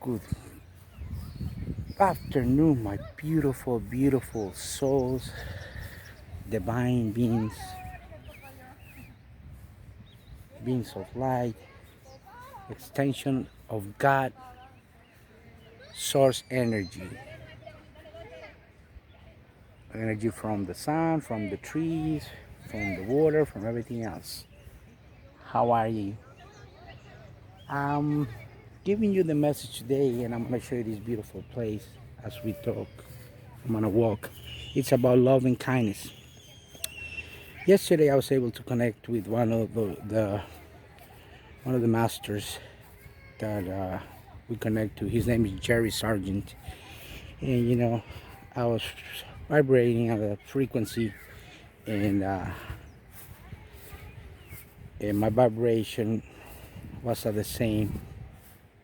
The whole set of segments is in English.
Good afternoon, my beautiful, beautiful souls, divine beings, beings of light, extension of God, source energy. Energy from the sun, from the trees, from the water, from everything else. How are you? I'm giving you the message today, and I'm going to show you this beautiful place as we talk. I'm going to walk. It's about love and kindness. Yesterday, I was able to connect with one of the masters that we connect to. His name is Jerry Sargent, and I was vibrating at a frequency, and my vibration was at the same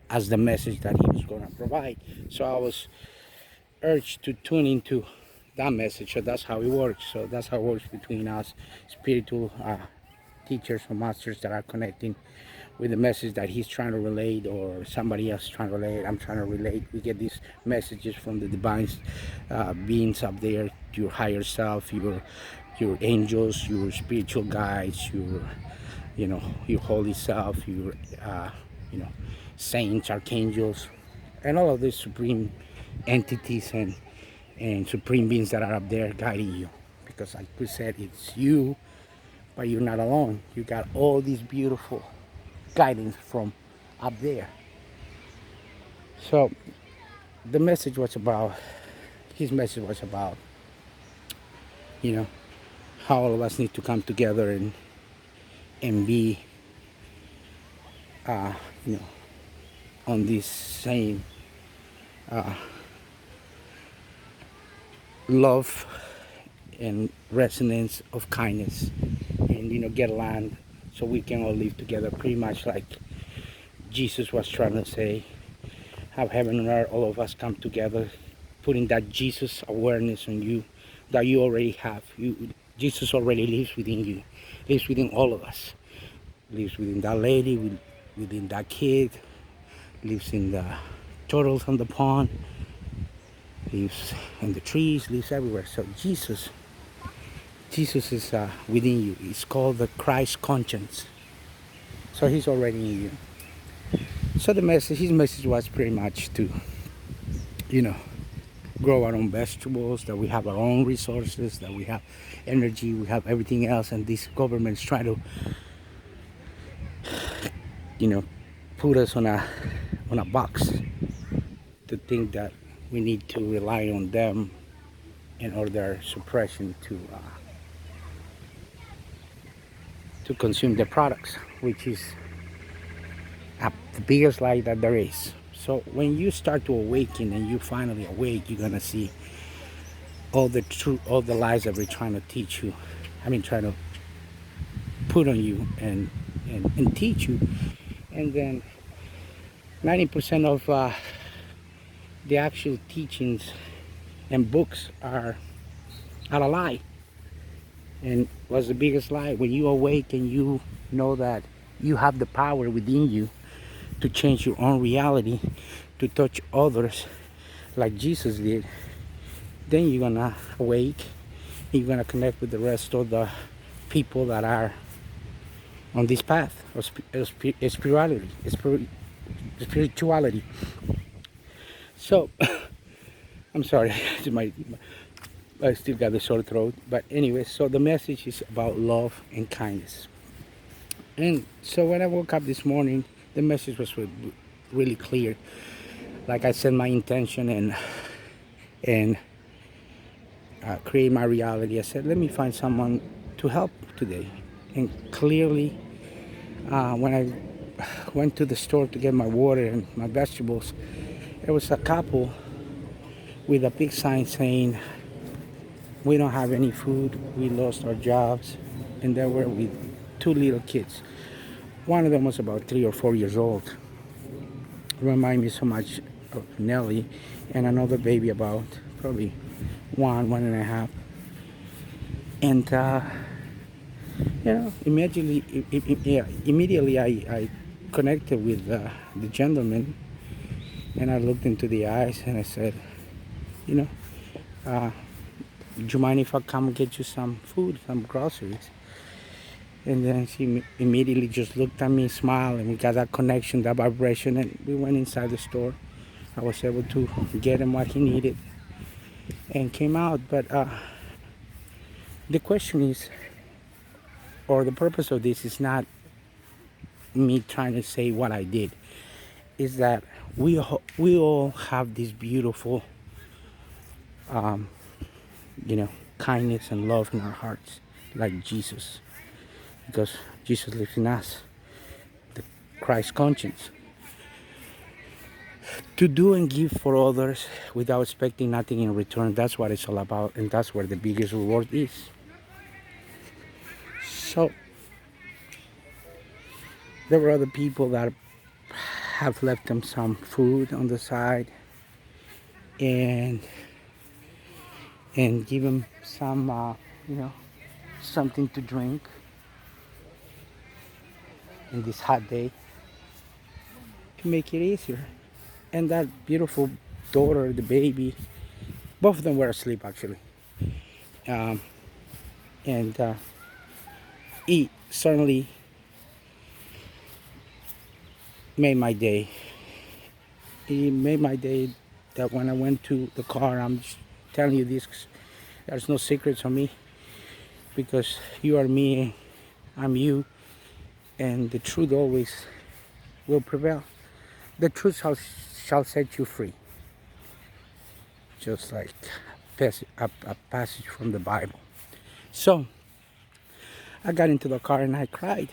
as the message that he was going to provide. So I was urged to tune into that message. So that's how it works. So that's how it works between us spiritual teachers or masters that are connecting with the message that he's trying to relate, or somebody else trying to relate. I'm trying to relate. We get these messages from the divine beings up there, your higher self, your angels, your spiritual guides, your holy self, your saints, archangels, and all of these supreme entities and supreme beings that are up there guiding you. Because like we said, it's you, but you're not alone. You got all these beautiful guidance from up there. So the message was about, his message was about, how all of us need to come together and be, you know, on this same love and resonance of kindness, and get land so we can all live together, pretty much like Jesus was trying to say, have heaven and earth, all of us come together, putting that Jesus awareness on you that you already have. Jesus already lives within you, lives within all of us, lives within that lady, within that kid, lives in the turtles on the pond, lives in the trees, lives everywhere. So Jesus is within you. It's called the Christ conscience. So he's already in you. So his message was pretty much to, grow our own vegetables, that we have our own resources, that we have energy, we have everything else, and these governments try to, put us on a box to think that we need to rely on them in order suppression to consume the products, which is the biggest lie that there is. So when you start to awaken and you finally awake, you're gonna see all the lies that we're trying to teach you. Trying to put on you and teach you, and then 90% of the actual teachings and books are a lie. And what's the biggest lie? When you awake and you know that you have the power within you to change your own reality, to touch others like Jesus did, then you're gonna awake, and you're gonna connect with the rest of the people that are on this path of spirituality. So I'm sorry, I still got the sore throat. But anyway, so the message is about love and kindness. And so when I woke up this morning, the message was really clear. Like I said, my intention and create my reality. I said, let me find someone to help today. And clearly, when I went to the store to get my water and my vegetables, there was a couple with a big sign saying, we don't have any food, we lost our jobs, and they were with two little kids. One of them was about 3 or 4 years old. Remind me so much of Nellie, and another baby about probably one and a half. And immediately I connected with the gentleman, And I looked into the eyes and I said, you know, do you mind if I come get you some food, some groceries? And then she immediately just looked at me, smiled, and we got that connection, that vibration, and we went inside the store. I was able to get him what he needed and came out. But the question is, or the purpose of this is not me trying to say what I did, is that we all have this beautiful, kindness and love in our hearts, like Jesus, because Jesus lives in us, the Christ conscience. To do and give for others without expecting nothing in return, that's what it's all about, and that's where the biggest reward is. So there were other people that have left them some food on the side and give them some something to drink in this hot day to make it easier. And that beautiful daughter, the baby, both of them were asleep actually. And it certainly made my day. It made my day that when I went to the car, I'm just telling you this, there's no secrets on me, because you are me, I'm you, and the truth always will prevail. The truth shall set you free. Just like a passage from the Bible. So I got into the car and I cried,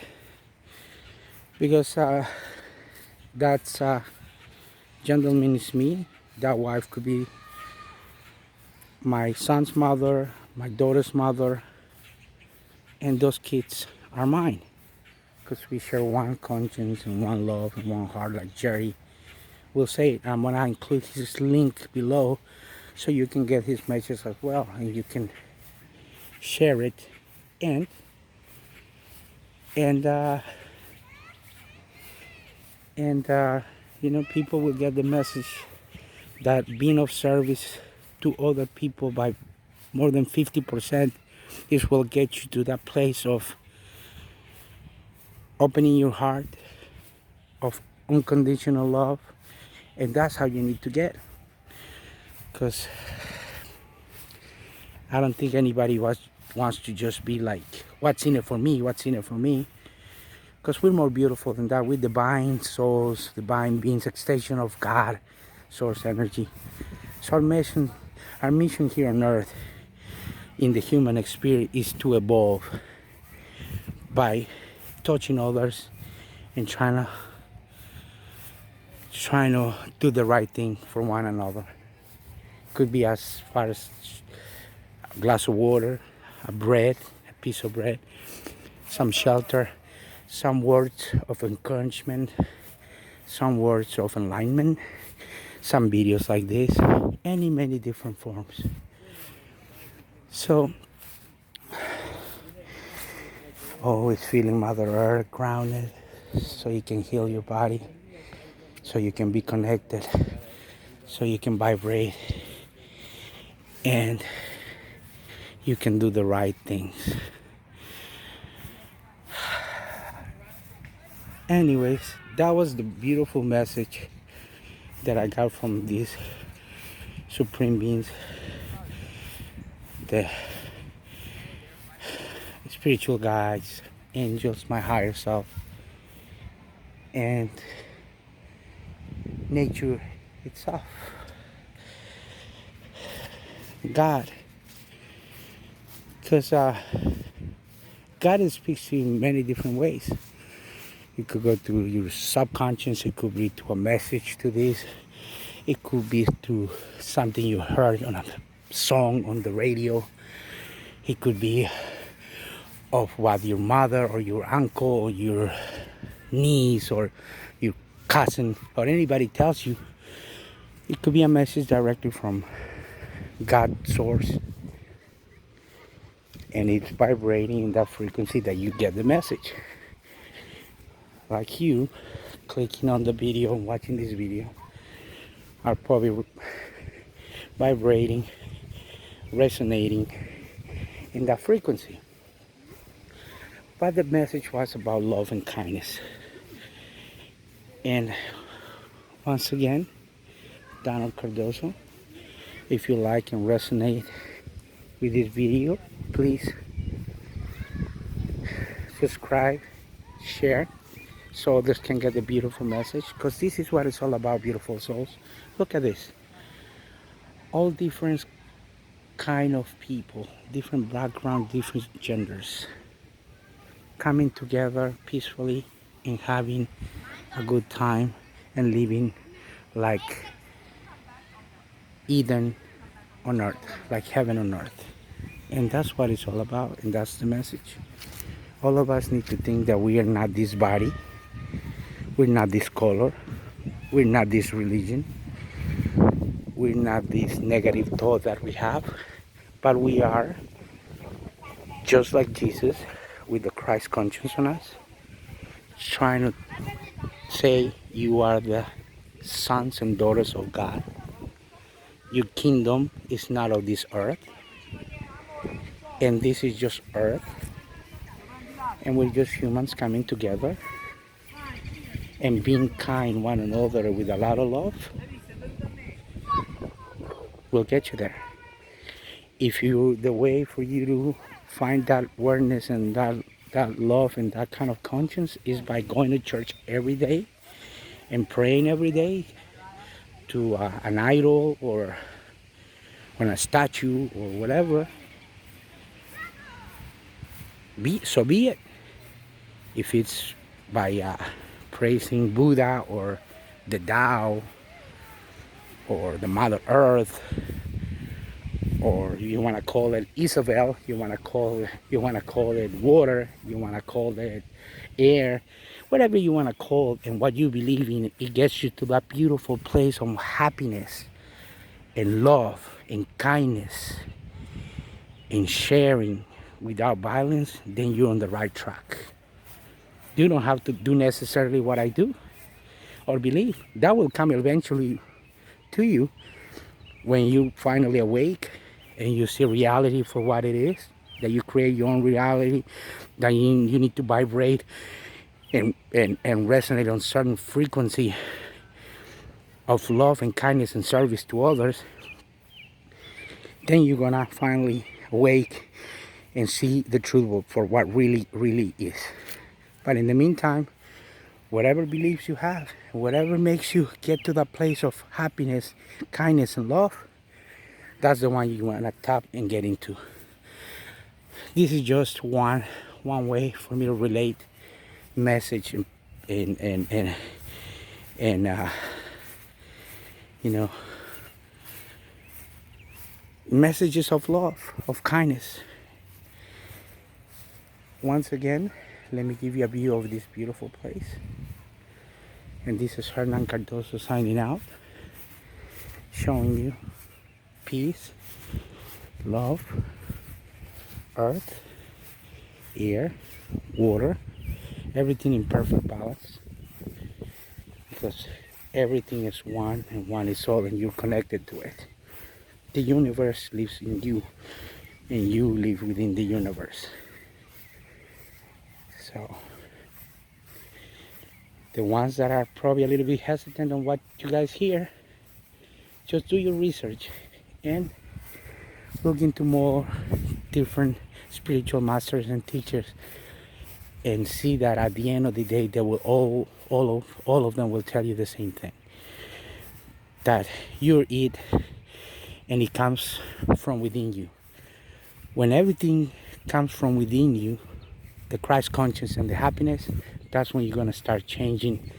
because that gentleman is me. That wife could be my son's mother, my daughter's mother, and those kids are mine, because we share one conscience and one love and one heart, like Jerry will say it. I'm gonna include his link below so you can get his message as well, and you can share it, and people will get the message that being of service to other people by more than 50%, this will get you to that place of opening your heart, of unconditional love. And that's how you need to get, because I don't think anybody wants to just be like, what's in it for me, what's in it for me, because we're more beautiful than that. We're divine souls, divine beings, extension of God, source energy. So our mission here on earth in the human experience is to evolve by touching others and trying to do the right thing for one another. Could be as far as a glass of water, a piece of bread, some shelter, some words of encouragement, some words of enlightenment, some videos like this, many different forms. So always feeling Mother Earth grounded, so you can heal your body, so you can be connected, so you can vibrate, and you can do the right things. Anyways, that was the beautiful message that I got from these supreme beings, the spiritual guides, angels, my higher self, and nature itself, God. Because God speaks to you in many different ways. It could go through your subconscious, it could be to a message to this, it could be to something you heard on a song on the radio, it could be of what your mother or your uncle or your niece or your cousin or anybody tells you. It could be a message directly from God source, and it's vibrating in that frequency that you get the message. Like you clicking on the video and watching this video, are probably vibrating, resonating in that frequency. But the message was about love and kindness. And once again, Donald Cardoso, if you like and resonate with this video, please subscribe, share, so others can get the beautiful message, because this is what it's all about, beautiful souls. Look at this. All different kind of people, different background, different genders, coming together peacefully and having a good time and living like Eden on earth, like heaven on earth. And that's what it's all about, and that's the message. All of us need to think that we are not this body, we're not this color, we're not this religion, we're not this negative thought that we have, but we are just like Jesus, with the Christ conscience on us, trying to say you are the sons and daughters of God. Your kingdom is not of this earth, and this is just earth, and we're just humans coming together and being kind one another with a lot of love will get you there. If you, the way for you to find that awareness and that love and that kind of conscience is by going to church every day and praying every day to an idol or on a statue or whatever, so be it. If it's by praising Buddha or the Tao or the Mother Earth, or you want to call it Isabel, you want to call it water, you want to call it air, whatever you want to call it, and what you believe in, it gets you to that beautiful place of happiness and love and kindness and sharing without violence, then you're on the right track. You don't have to do necessarily what I do or believe. That will come eventually to you when you finally awake and you see reality for what it is, that you create your own reality, that you need to vibrate and resonate on certain frequency of love and kindness and service to others. Then you're gonna finally awake and see the truth for what really is. But in the meantime, whatever beliefs you have, whatever makes you get to that place of happiness, kindness, and love, that's the one you want to tap and get into. This is just one way for me to relate message and you know, messages of love, of kindness. Once again, let me give you a view of this beautiful place. And this is Hernan Cardoso signing out, showing you peace, love, earth, air, water, everything in perfect balance, because everything is one and one is all, and you're connected to it. The universe lives in you and you live within the universe. So the ones that are probably a little bit hesitant on what you guys hear, just do your research and look into more different spiritual masters and teachers, and see that at the end of the day, they will all of them will tell you the same thing, that you're it and it comes from within you. When everything comes from within you, the Christ conscience and the happiness, that's when you're going to start changing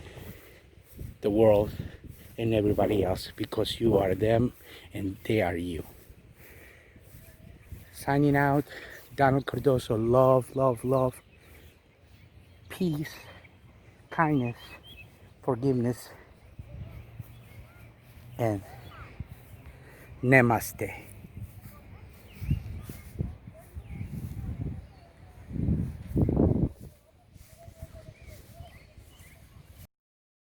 the world and everybody else, because you are them and they are you. Signing out, Donald Cardoso. Love, love, love, peace, kindness, forgiveness, and namaste.